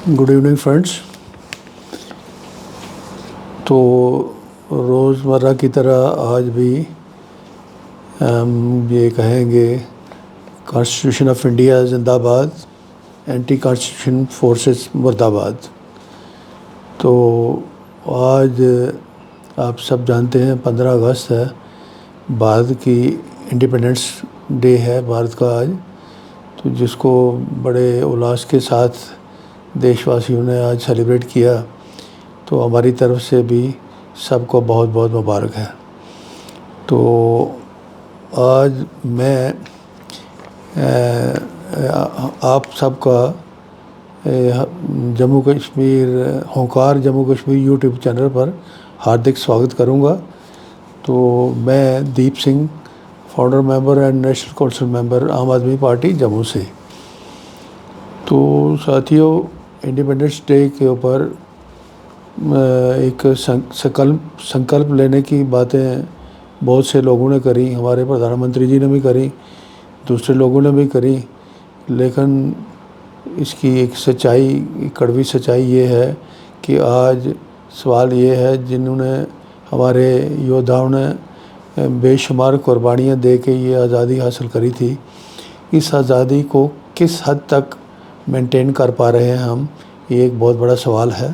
Good evening friends. تو روزمرہ کی طرح آج بھی ہم یہ کہیں گے کانسٹیٹیوشن آف انڈیا زندہ باد, اینٹی کانسٹیٹیوشن فورسز مرد آباد. تو آج آپ سب جانتے ہیں 15 اگست ہے, بھارت کی انڈیپینڈنس ڈے ہے بھارت کا آج, تو جس کو بڑے الاس کے ساتھ دیش واسیوں نے آج سیلیبریٹ کیا. تو ہماری طرف سے بھی سب کو بہت بہت مبارک ہے. تو آج میں آپ سب کا جموں کشمیر ہونکار جموں کشمیر یوٹیوب چینل پر ہاردک سواگت کروں گا. تو میں Deep Singh, founder member and national council member Aam Aadmi party Jammu سے. تو ساتھیوں, انڈیپینڈنس ڈے کے اوپر ایک سنکلپ لینے کی باتیں بہت سے لوگوں نے کری, ہمارے پردھان منتری جی نے بھی کری, دوسرے لوگوں نے بھی کری. لیکن اس کی ایک سچائی, کڑوی سچائی یہ ہے کہ آج سوال یہ ہے جنہوں نے ہمارے یودھاؤں نے بے شمار قربانیاں دے کے یہ آزادی حاصل کری تھی, اس آزادی کو کس حد تک مینٹین کر پا رہے ہیں ہم, یہ ایک بہت بڑا سوال ہے.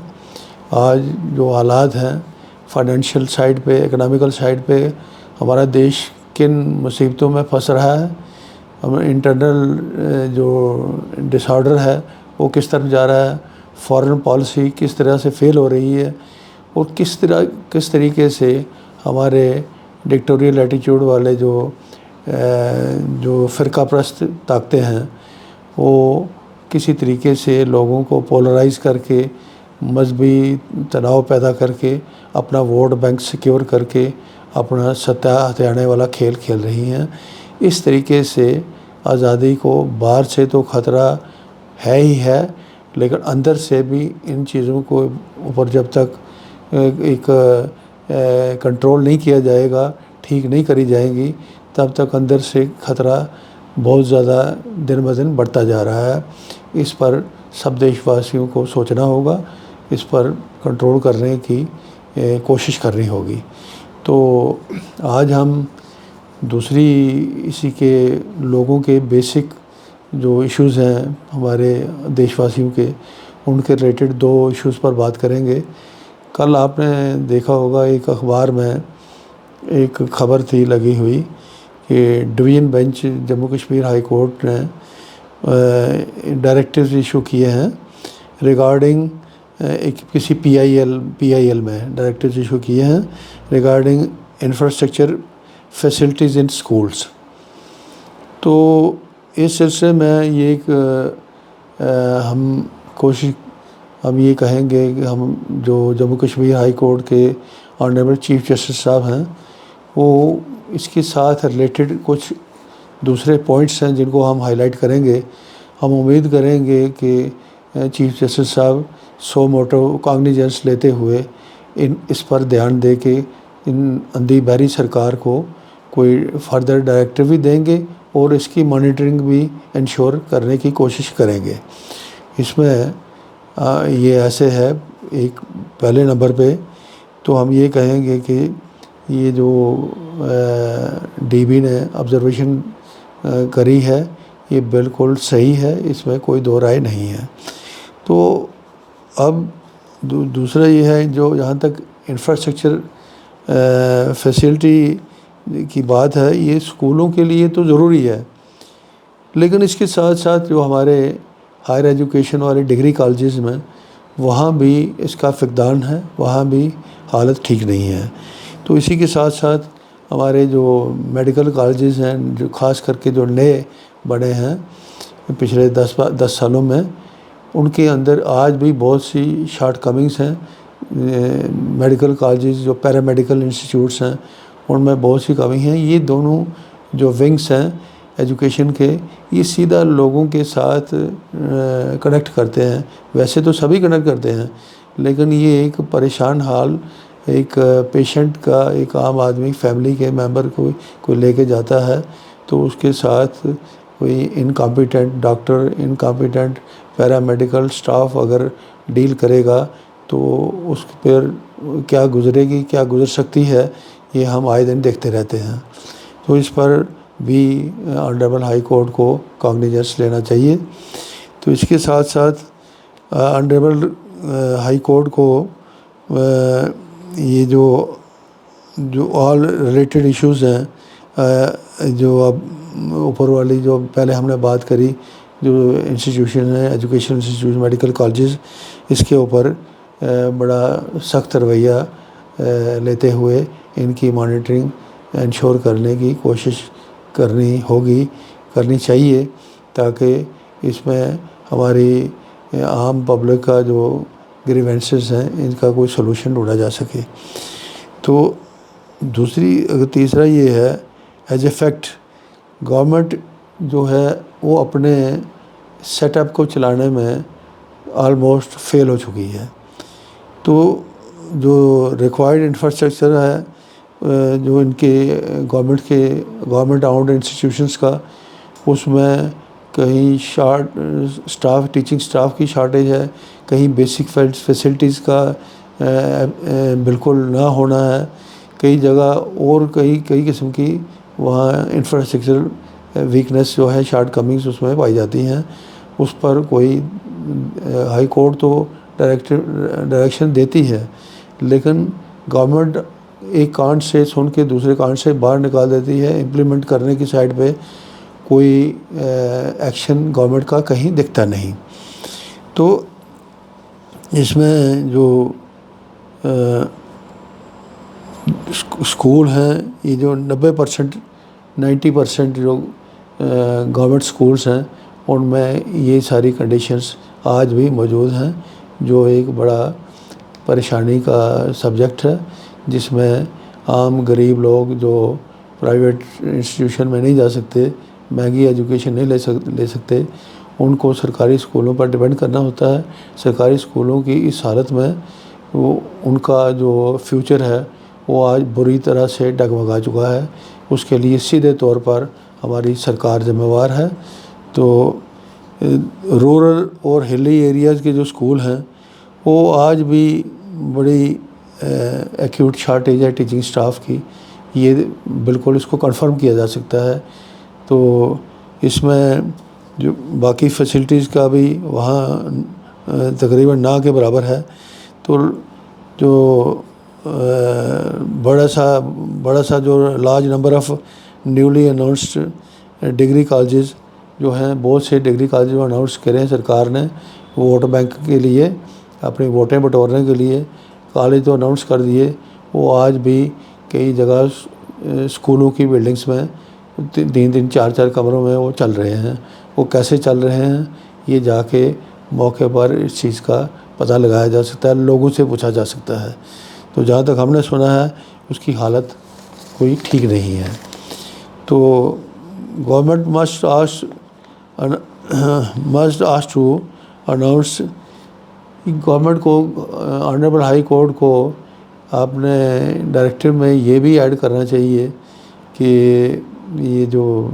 آج جو حالات ہیں فائنینشیل سائڈ پہ, اکنامیکل سائڈ پہ ہمارا دیش کن مصیبتوں میں پھنس رہا ہے, انٹرنل جو ڈس آرڈر ہے وہ کس طرف جا رہا ہے, فارن پالیسی کس طرح سے فیل ہو رہی ہے, اور کس طریقے سے ہمارے ڈکٹوریل ایٹیچیوڈ والے جو فرقہ پرست طاقتیں ہیں وہ کسی طریقے سے لوگوں کو پولرائز کر کے, مذہبی تناؤ پیدا کر کے, اپنا ووٹ بینک سیکیور کر کے اپنا سطح ہتھیانے والا کھیل کھیل رہی ہیں. اس طریقے سے آزادی کو باہر سے تو خطرہ ہے ہی ہے, لیکن اندر سے بھی ان چیزوں کو اوپر جب تک ایک کنٹرول نہیں کیا جائے گا, ٹھیک نہیں کری جائیں گی, تب تک اندر سے خطرہ بہت زیادہ دن بدن بڑھتا جا رہا ہے. اس پر سب دیش واسیوں کو سوچنا ہوگا, اس پر کنٹرول کرنے کی کوشش کرنی ہوگی. تو آج ہم دوسری اسی کے لوگوں کے بیسک جو ایشوز ہیں ہمارے دیش واسیوں کے, ان کے ریلیٹڈ 2 ایشوز پر بات کریں گے. کل آپ نے دیکھا ہوگا ایک اخبار میں ایک خبر تھی لگی ہوئی کہ division bench Jammu Kashmir high court نے ڈائریکٹیوز ایشو کیے ہیں ریگارڈنگ کسی پی آئی ایل میں ڈائریکٹیوز ایشو کیے ہیں regarding infrastructure facilities in schools. تو اس سلسلے میں یہ ایک ہم یہ کہیں گے کہ ہم جو جموں کشمیر ہائی کورٹ کے آنریبل چیف جسٹس صاحب ہیں وہ اس کے ساتھ ریلیٹڈ کچھ دوسرے پوائنٹس ہیں جن کو ہم ہائی لائٹ کریں گے. ہم امید کریں گے کہ چیف جسٹس صاحب سو موٹو کاگنیجنس لیتے ہوئے اس پر دھیان دے کے ان اندھی بحری سرکار کو کوئی فردر ڈائریکٹیو بھی دیں گے اور اس کی مانیٹرنگ بھی انشور کرنے کی کوشش کریں گے. اس میں یہ ایسے ہے, ایک پہلے نمبر پہ تو ہم یہ کہیں گے کہ یہ جو ڈی بی نے آبزرویشن کری ہے یہ بالکل صحیح ہے, اس میں کوئی دو رائے نہیں ہے. تو اب دوسرا یہ ہے جو جہاں تک انفراسٹرکچر فیسلٹی کی بات ہے, یہ اسکولوں کے لیے تو ضروری ہے, لیکن اس کے ساتھ ساتھ جو ہمارے ہائر ایجوکیشن والے ڈگری کالجز میں وہاں بھی اس کا فقدان ہے, وہاں بھی حالت ٹھیک نہیں ہے. تو اسی کے ساتھ ساتھ ہمارے جو میڈیکل کالجز ہیں جو خاص کر کے جو نئے بنے ہیں پچھلے 10 سالوں میں, ان کے اندر آج بھی بہت سی شارٹ کمنگس ہیں. میڈیکل کالجز جو پیرامیڈیکل انسٹیٹیوٹس ہیں ان میں بہت سی کمی ہیں. یہ دونوں جو ونگس ہیں ایجوکیشن کے, یہ سیدھا لوگوں کے ساتھ کنیکٹ کرتے ہیں. ویسے تو سبھی کنیکٹ کرتے ہیں, لیکن یہ ایک پریشان حال ایک پیشنٹ کا, ایک عام آدمی فیملی کے ممبر کو لے کے جاتا ہے تو اس کے ساتھ کوئی incompetent doctor, incompetent paramedical staff اگر ڈیل کرے گا تو اس پر کیا گزرے گی، کیا گزر سکتی ہے، یہ ہم آئے دن دیکھتے رہتے ہیں۔ تو اس پر بھی آنریبل ہائی کورٹ کو کاگنیزنس لینا چاہیے۔ تو اس کے ساتھ ساتھ آنریبل ہائی کورٹ کو یہ جو آل ریلیٹڈ ایشوز ہیں، جو اب اوپر والی جو پہلے ہم نے بات کری، جو انسٹیٹیوشن ہیں، ایجوکیشن انسٹیٹیوشن، میڈیکل کالجز، اس کے اوپر بڑا سخت رویہ لیتے ہوئے ان کی مانیٹرنگ انشور کرنے کی کوشش کرنی چاہیے، تاکہ اس میں ہماری عام پبلک کا جو گریوینسز ہیں ان کا کوئی سلوشن ڈھونڈا جا سکے۔ تو تیسرا یہ ہے، ایز اے فیکٹ گورنمنٹ جو ہے وہ اپنے سیٹ اپ کو چلانے میں آلموسٹ فیل ہو چکی ہے۔ تو جو ریکوائرڈ انفراسٹرکچر ہے جو ان کے گورنمنٹ آؤنڈ انسٹیٹیوشنس کا، اس میں کہیں ٹیچنگ سٹاف کی شارٹیج ہے، کہیں بیسک فیسلٹیز کا بالکل نہ ہونا ہے، کئی جگہ اور کئی قسم کی وہاں انفراسٹرکچر ویکنیس جو ہے، شارٹ کمنگز اس میں پائی جاتی ہیں۔ اس پر کوئی ہائی کورٹ تو ڈائریکشن دیتی ہے، لیکن گورنمنٹ ایک کان سے سن کے دوسرے کان سے باہر نکال دیتی ہے۔ امپلیمنٹ کرنے کی سائڈ پہ کوئی ایکشن گورنمنٹ کا کہیں دکھتا نہیں۔ تو اس میں جو اسکول ہیں، یہ جو 90% جو گورنمنٹ اسکولس ہیں، ان میں یہ ساری کنڈیشنز آج بھی موجود ہیں، جو ایک بڑا پریشانی کا سبجیکٹ ہے، جس میں عام غریب لوگ جو پرائیویٹ انسٹیٹیوشن میں نہیں جا سکتے، مہنگی ایجوکیشن نہیں لے سکتے، ان کو سرکاری اسکولوں پر ڈیپینڈ کرنا ہوتا ہے۔ سرکاری اسکولوں کی اس حالت میں ان کا جو فیوچر ہے وہ آج بری طرح سے ڈگمگا چکا ہے۔ اس کے لیے سیدھے طور پر ہماری سرکار ذمہ وار ہے۔ تو رورل اور ہلی ایریاز کے جو اسکول ہیں وہ آج بھی بڑی ایکیوٹ شارٹیج ہے ٹیچنگ سٹاف کی، یہ بالکل اس کو کنفرم کیا جا سکتا ہے۔ تو اس میں جو باقی فیسلٹیز کا بھی وہاں تقریباً نہ کے برابر ہے۔ تو جو بڑا سا جو large number of newly announced degree colleges جو ہیں، بہت سے ڈگری کالجز اناؤنس کرے ہیں سرکار نے ووٹ بینک کے لیے، اپنی ووٹیں بٹورنے کے لیے کالج تو اناؤنس کر دیے، وہ آج بھی کئی جگہ اسکولوں کی بلڈنگس میں 3 4 کمروں میں وہ چل رہے ہیں۔ وہ کیسے چل رہے ہیں یہ جا کے موقع پر اس چیز کا پتہ لگایا جا سکتا ہے، لوگوں سے پوچھا جا سکتا ہے۔ تو جہاں تک ہم نے سنا ہے اس کی حالت کوئی ٹھیک نہیں ہے۔ تو government must ask to announce, government کو آنریبل ہائی کورٹ کو اپنے ڈائریکٹو میں یہ بھی ایڈ کرنا چاہیے کہ یہ جو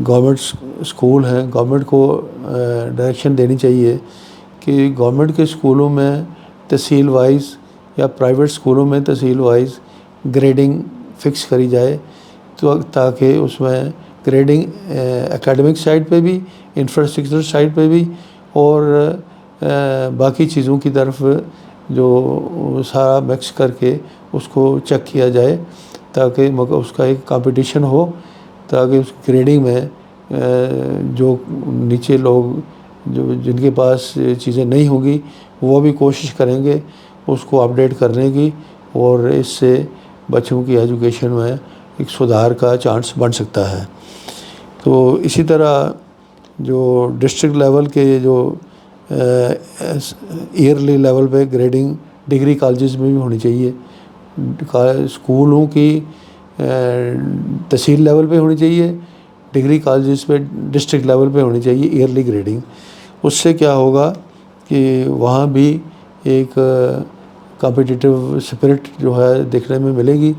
گورنمنٹ اسکول ہیں، گورنمنٹ کو ڈائریکشن دینی چاہیے کہ گورنمنٹ کے اسکولوں میں تحصیل وائز یا پرائیویٹ اسکولوں میں تحصیل وائز گریڈنگ فکس کری جائے، تو تاکہ اس میں گریڈنگ اکیڈمک سائڈ پہ بھی، انفراسٹرکچر سائڈ پہ بھی، اور باقی چیزوں کی طرف جو سارا مکس کر کے اس کو چیک کیا جائے، تاکہ اس کا ایک کمپٹیشن ہو، تاکہ اس گریڈنگ میں جو نیچے لوگ جن کے پاس چیزیں نہیں ہوں گی وہ بھی کوشش کریں گے اس کو اپڈیٹ کرنے کی، اور اس سے بچوں کی ایجوکیشن میں ایک سدھار کا چانس بن سکتا ہے۔ تو اسی طرح جو ڈسٹرکٹ لیول کے جو ایئرلی لیول پہ گریڈنگ ڈگری کالجز میں بھی ہونی چاہیے، اسکولوں کی تحصیل لیول پہ ہونی چاہیے، ڈگری کالجز پہ ڈسٹرکٹ لیول پہ ہونی چاہیے ایئرلی گریڈنگ۔ اس سے کیا ہوگا کہ وہاں بھی ایک کمپٹیٹیو اسپرٹ جو ہے دیکھنے میں ملے گی،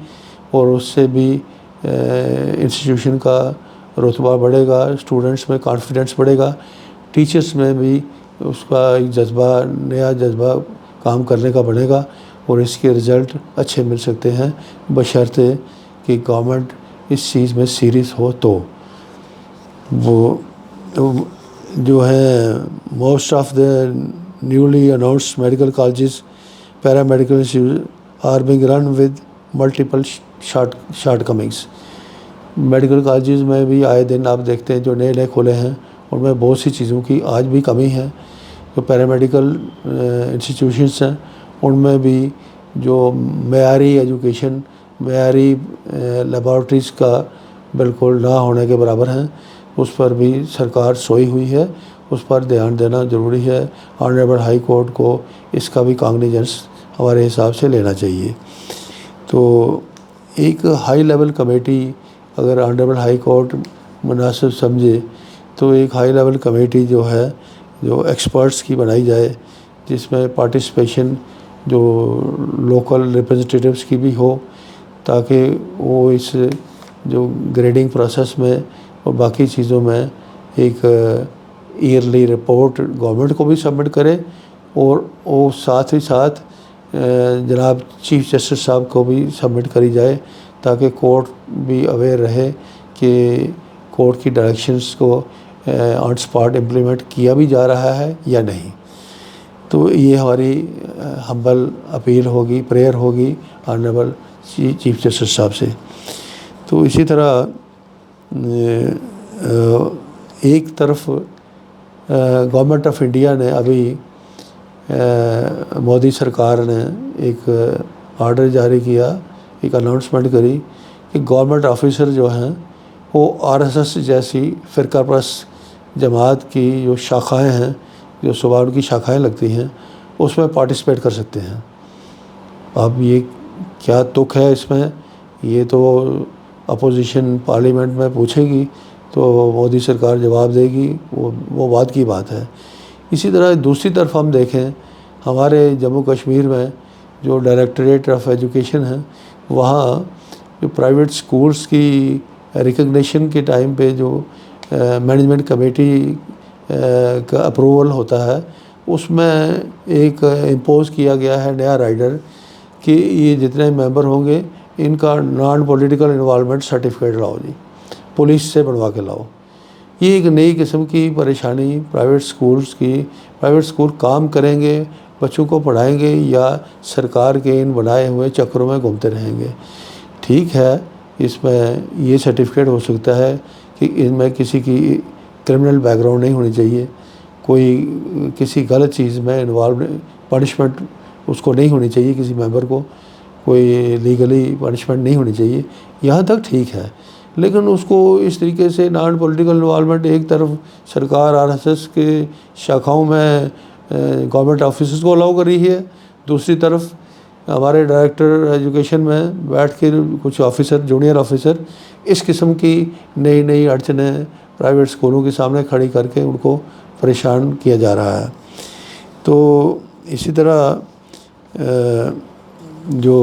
اور اس سے بھی انسٹیٹیوشن کا رتبہ بڑھے گا، اسٹوڈنٹس میں کانفیڈنس بڑھے گا، ٹیچرس میں بھی اس کا ایک جذبہ، نیا جذبہ کام کرنے کا بنے گا اور اس کے رزلٹ اچھے مل سکتے ہیں، بشرطے کہ گورنمنٹ اس چیز میں سیریس ہو تو۔ وہ جو ہے most of the newly announced medical colleges paramedical institute are being run with multiple shortcomings. Medical colleges میں بھی آئے دن آپ دیکھتے ہیں جو نئے نئے کھلے ہیں ان میں بہت سی چیزوں کی آج بھی کمی ہے۔ جو پیرامیڈیکل انسٹیٹیوشنس ہیں ان میں بھی جو معیاری ایجوکیشن، معیاری لیبارٹریز کا بالکل نہ ہونے کے برابر ہیں، اس پر بھی سرکار سوئی ہوئی ہے، اس پر دھیان دینا ضروری ہے۔ آنریبل ہائی کورٹ کو اس کا بھی کانگنیجنس ہمارے حساب سے لینا چاہیے۔ تو ایک ہائی لیول کمیٹی اگر آنریبل ہائی کورٹ مناسب سمجھے تو ایک ہائی لیول کمیٹی جو ہے جو ایکسپرٹس کی بنائی جائے، جس میں پارٹیسپیشن جو لوکل ریپرزنٹیٹیوز کی بھی ہو، تاکہ وہ اس جو گریڈنگ پروسیس میں اور باقی چیزوں میں ایک ایئرلی رپورٹ گورنمنٹ کو بھی سبمٹ کرے اور وہ ساتھ ہی ساتھ جناب چیف جسٹس صاحب کو بھی سبمٹ کری جائے، تاکہ کورٹ بھی اویئر رہے کہ کورٹ کی ڈائریکشنز کو آن اسپاٹ امپلیمنٹ کیا بھی جا رہا ہے یا نہیں۔ تو یہ ہماری ہمبل اپیل ہوگی، پریئر ہوگی آنریبل چیف جسٹس صاحب سے۔ تو اسی طرح ایک طرف گورنمنٹ آف انڈیا نے ابھی مودی سرکار نے ایک آرڈر جاری کیا، ایک اناؤنسمنٹ کری کہ گورنمنٹ آفیسر جو ہیں وہ RSS جیسی فرقہ پرست جماعت کی جو شاخائیں ہیں، جو صوبہ ان کی شاخائیں لگتی ہیں، اس میں پارٹیسپیٹ کر سکتے ہیں۔ اب یہ کیا تک ہے اس میں، یہ تو اپوزیشن پارلیمنٹ میں پوچھے گی تو مودی سرکار جواب دے گی، وہ بات کی بات ہے۔ اسی طرح دوسری طرف ہم دیکھیں، ہمارے جموں کشمیر میں جو ڈائریکٹریٹ آف ایجوکیشن ہے، وہاں جو پرائیویٹ سکولز کی ریکگنیشن کے ٹائم پہ جو مینجمنٹ کمیٹی کا اپروول ہوتا ہے، اس میں ایک امپوز کیا گیا ہے نیا رائڈر کہ یہ جتنے ممبر ہوں گے ان کا نان پولیٹیکل انوالومنٹ سرٹیفکیٹ لاؤ جی، پولیس سے بنوا کے لاؤ۔ یہ ایک نئی قسم کی پریشانی پرائیویٹ سکولز کی، پرائیویٹ سکول کام کریں گے، بچوں کو پڑھائیں گے یا سرکار کے ان بنائے ہوئے چکروں میں گھومتے رہیں گے؟ ٹھیک ہے، اس میں یہ سرٹیفکیٹ ہو سکتا ہے کہ ان میں کسی کی کرمنل بیک گراؤنڈ نہیں ہونی چاہیے، کوئی کسی غلط چیز میں انوالو، پنشمنٹ اس کو نہیں ہونی چاہیے، کسی ممبر کو کوئی لیگلی پنشمنٹ نہیں ہونی چاہیے، یہاں تک ٹھیک ہے۔ لیکن اس کو اس طریقے سے نان پولیٹیکل انوالومنٹ، ایک طرف سرکار RSS کے شاخاؤں میں گورنمنٹ آفیسز کو الاؤ کر رہی ہے، دوسری طرف ہمارے ڈائریکٹر ایجوکیشن میں بیٹھ کے کچھ آفیسر، جونیئر آفیسر اس قسم کی نئی نئی اڑچنیں پرائیویٹ اسکولوں کے سامنے کھڑی کر کے ان کو پریشان کیا جا رہا ہے۔ تو اسی طرح جو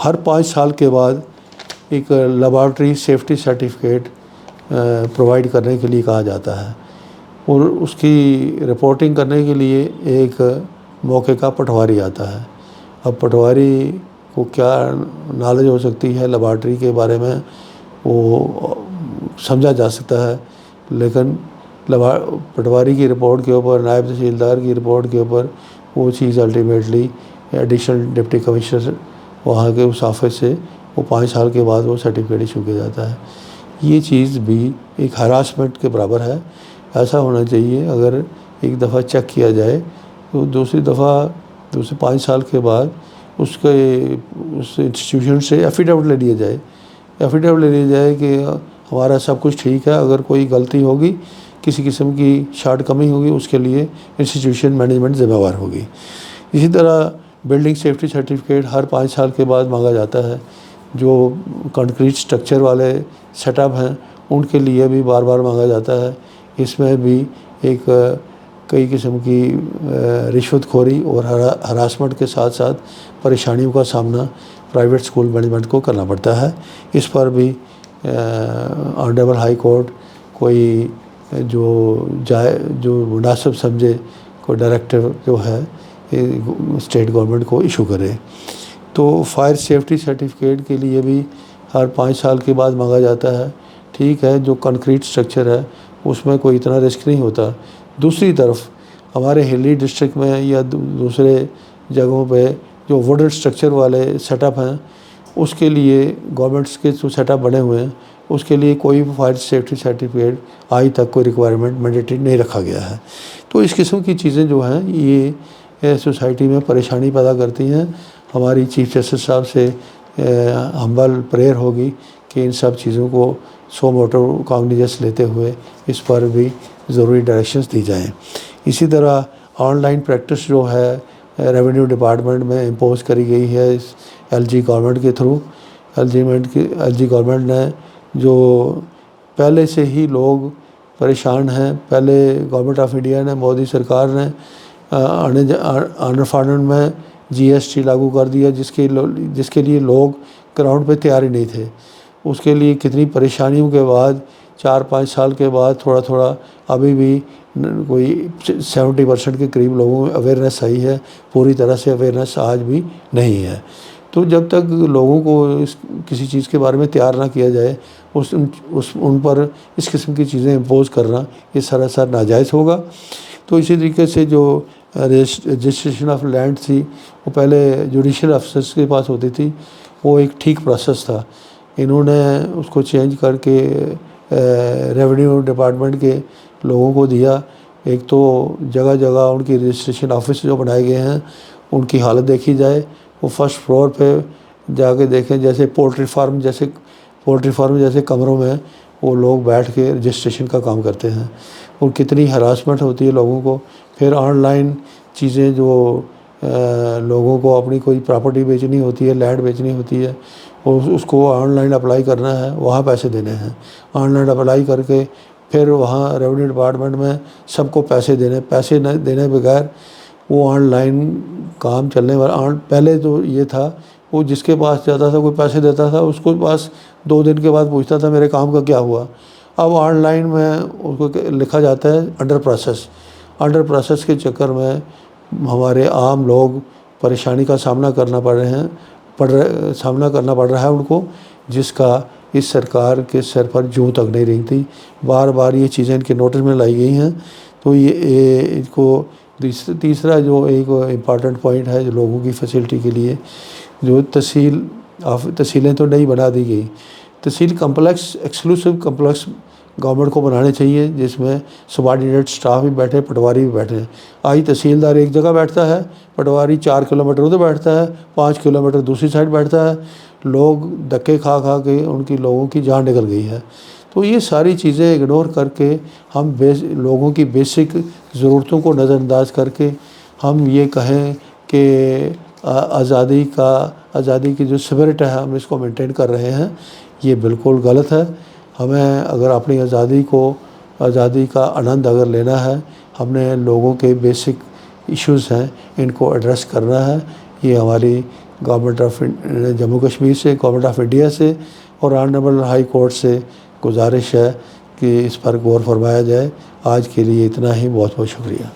ہر 5 سال کے بعد ایک لیبارٹری سیفٹی سرٹیفکیٹ پرووائڈ کرنے کے لیے کہا جاتا ہے، اور اس کی رپورٹنگ کرنے کے لیے ایک موقع کا پٹواری آتا ہے۔ اب پٹواری کو کیا نالج ہو سکتی ہے لیبارٹری کے بارے میں وہ سمجھا جا سکتا ہے، لیکن پٹواری کی رپورٹ کے اوپر، نائب تحصیلدار کی رپورٹ کے اوپر وہ چیز الٹیمیٹلی ایڈیشنل ڈپٹی کمشنر وہاں کے اس آفس سے وہ 5 سال کے بعد وہ سرٹیفکیٹ ایشو کیا جاتا ہے۔ یہ چیز بھی ایک ہراسمنٹ کے برابر ہے۔ ایسا ہونا چاہیے اگر ایک دفعہ چیک کیا جائے تو دوسری دفعہ 5 سال کے بعد اس انسٹیٹیوشن سے ایفیڈیوٹ لے لیا جائے، ایفیڈیوٹ لے لیا جائے کہ ہمارا سب کچھ ٹھیک ہے، اگر کوئی غلطی ہوگی، کسی قسم کی شارٹ کمی ہوگی، اس کے لیے انسٹیٹیوشن مینجمنٹ ذمہ وار ہوگی۔ اسی طرح بلڈنگ سیفٹی سرٹیفکیٹ ہر 5 سال کے بعد مانگا جاتا ہے۔ جو کنکریٹ سٹرکچر والے سیٹ اپ ہیں ان کے لیے بھی بار بار مانگا جاتا ہے۔ اس میں بھی ایک کئی قسم کی رشوت خوری اور ہراسمنٹ کے ساتھ ساتھ پریشانیوں کا سامنا پرائیویٹ اسکول مینجمنٹ کو کرنا پڑتا ہے۔ اس پر بھی آنریبل ہائی کورٹ کوئی جو مناسب سمجھے کوئی ڈائریکٹر جو ہے اسٹیٹ گورنمنٹ کو ایشو کرے۔ تو فائر سیفٹی سرٹیفکیٹ کے لیے بھی ہر 5 سال کے بعد مانگا جاتا ہے۔ ٹھیک ہے، جو کنکریٹ سٹرکچر ہے اس میں کوئی اتنا رسک نہیں ہوتا۔ دوسری طرف ہمارے ہلی ڈسٹرکٹ میں یا دوسرے جگہوں پہ جو ووڈن سٹرکچر والے سیٹ اپ ہیں، اس کے لیے گورنمنٹس کے جو سیٹ اپ بنے ہوئے ہیں اس کے لیے کوئی فائر سیفٹی سرٹیفکیٹ آج تک کوئی ریکوائرمنٹ مینڈیٹری نہیں رکھا گیا ہے۔ تو اس قسم کی چیزیں جو ہیں یہ سوسائٹی میں پریشانی پیدا کرتی ہیں۔ ہماری چیف جسٹس صاحب سے ہمبل پریئر ہوگی کہ ان سب چیزوں کو سو موٹو کاگنیزنس لیتے ہوئے اس پر بھی ضروری ڈائریکشنز دی جائیں۔ اسی طرح آن لائن پریکٹس جو ہے ریونیو ڈپارٹمنٹ میں امپوز کری گئی ہے اس ایل جی گورنمنٹ کے تھرو۔ ایل جی گورنمنٹ نے جو پہلے سے ہی لوگ پریشان ہیں، پہلے گورنمنٹ آف انڈیا نے، مودی سرکار نے آنر فارنر میں جی ایس ٹی لاگو کر دیا جس کے لیے لوگ گراؤنڈ پہ تیار ہی نہیں تھے۔ اس کے لیے کتنی پریشانیوں کے بعد 4-5 سال کے بعد تھوڑا ابھی بھی کوئی 70% کے قریب لوگوں میں اویئرنیس آئی ہے، پوری طرح سے اویئرنیس آج بھی نہیں ہے۔ تو جب تک لوگوں کو کسی چیز کے بارے میں تیار نہ کیا جائے ان پر اس قسم کی چیزیں امپوز کرنا یہ سراسر ناجائز ہوگا۔ تو اسی طریقے سے جو رجسٹریشن آف لینڈ تھی وہ پہلے جوڈیشل افسرس کے پاس ہوتی تھی، وہ ایک ٹھیک پروسیس تھا۔ انہوں نے اس کو چینج کر کے ریونیو ڈپارٹمنٹ کے لوگوں کو دیا۔ ایک تو جگہ جگہ ان کی رجسٹریشن آفس جو بنائے گئے ہیں ان کی حالت دیکھی جائے، وہ فرسٹ فلور پہ جا کے دیکھیں، جیسے پولٹری فارم جیسے کمروں میں وہ لوگ بیٹھ کے رجسٹریشن کا کام کرتے ہیں، اور کتنی ہراسمنٹ ہوتی ہے لوگوں کو۔ پھر آن لائن چیزیں جو لوگوں کو اپنی کوئی پراپرٹی بیچنی ہوتی ہے، لینڈ بیچنی ہوتی ہے، اور اس کو آن لائن اپلائی کرنا ہے، وہاں پیسے دینے ہیں۔ آن لائن اپلائی کر کے پھر وہاں ریونیو ڈپارٹمنٹ میں سب کو پیسے نہ دینے بغیر وہ آن لائن کام چلنے والا۔ پہلے تو یہ تھا وہ جس کے پاس جاتا تھا کوئی پیسے دیتا تھا، اس کو پاس 2 دن کے بعد پوچھتا تھا میرے کام کا کیا ہوا۔ اب آن لائن میں اس کو لکھا جاتا ہے انڈر پروسیس کے چکر میں ہمارے عام لوگ پریشانی کا سامنا کرنا پڑ رہا ہے ان کو، جس کا اس سرکار کے سر پر جوں تک نہیں رہتی۔ بار بار یہ چیزیں ان کے نوٹس میں لائی گئی ہیں۔ تو یہ ان کو تیسرا جو ایک امپارٹنٹ پوائنٹ ہے جو لوگوں کی فیسلٹی کے لیے، جو تحصیلیں تو نہیں بنا دی گئی، تحصیل کمپلیکس ایکسکلوسیو کمپلیکس گورنمنٹ کو بنانے چاہیے جس میں سبارڈینیٹ سٹاف بھی بیٹھے، پٹواری بھی بیٹھے۔ آج تحصیلدار ایک جگہ بیٹھتا ہے، پٹواری 4 کلومیٹر ادھر بیٹھتا ہے، 5 کلومیٹر دوسری سائڈ بیٹھتا ہے، لوگ دھکے کھا کے ان کی لوگوں کی جان نکل گئی ہے۔ تو یہ ساری چیزیں اگنور کر کے ہم لوگوں کی بیسک ضرورتوں کو نظر انداز کر کے ہم یہ کہیں کہ آزادی کی جو اسپرٹ ہے ہم اس کو مینٹین کر رہے ہیں، یہ بالکل غلط ہے۔ ہمیں اگر اپنی آزادی کا آنند اگر لینا ہے، ہم نے لوگوں کے بیسک ایشوز ہیں ان کو ایڈریس کرنا ہے۔ یہ ہماری گورنمنٹ آف جموں کشمیر سے، گورنمنٹ آف انڈیا سے اور آنریبل ہائی کورٹ سے گزارش ہے کہ اس پر غور فرمایا جائے۔ آج کے لیے اتنا ہی، بہت بہت شکریہ۔